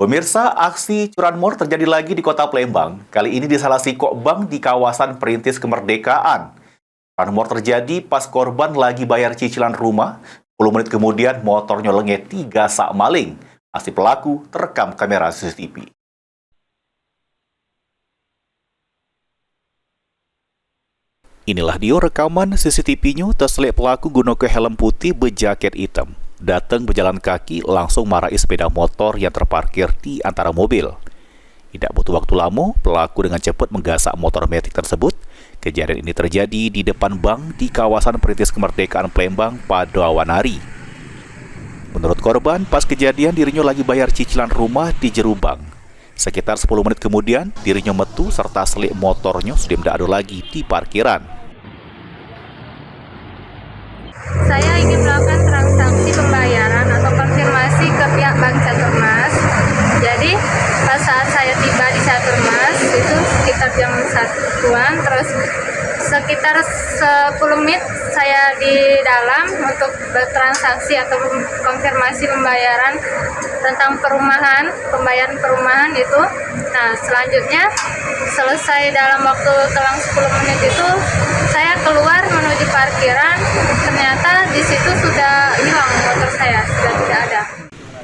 Pemirsa, aksi curanmor terjadi lagi di kota Palembang. Kali ini di salah satu bank di kawasan Perintis Kemerdekaan. Curanmor terjadi pas korban lagi bayar cicilan rumah. 10 menit kemudian motornya lengket 3 sak maling. Aksi pelaku terekam kamera CCTV. Inilah dia rekaman CCTV-nya terselip pelaku guna helm putih berjaket hitam. Datang berjalan kaki langsung marahi sepeda motor yang terparkir di antara mobil. Tidak butuh waktu lama, pelaku dengan cepat menggasak motor metik tersebut. Kejadian ini terjadi di depan bank di kawasan Perintis Kemerdekaan Palembang pada awan hari. Menurut korban, pas kejadian dirinya lagi bayar cicilan rumah di jero bank. Sekitar 10 menit kemudian, dirinya metu serta selik motornya sudah tidak ada lagi di parkiran. Saya ingin melakukan transaksi pembayaran atau konfirmasi ke pihak Bank Caturmas. Jadi pas saat saya tiba di Caturmas itu sekitar jam 1-an, terus sekitar 10 menit saya di dalam untuk bertransaksi atau konfirmasi pembayaran tentang pembayaran perumahan itu. Nah, selanjutnya selesai dalam waktu telang 10 menit itu saya keluar menuju parkiran, ternyata di situ sudah hilang motor saya, sudah tidak ada.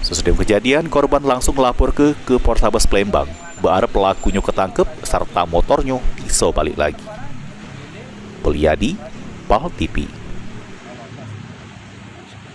Sesudah kejadian, korban langsung melapor ke Polrestabes Palembang. Berharap pelakunya ketangkep serta motornya bisa balik lagi. Pulyadi, PAL TV.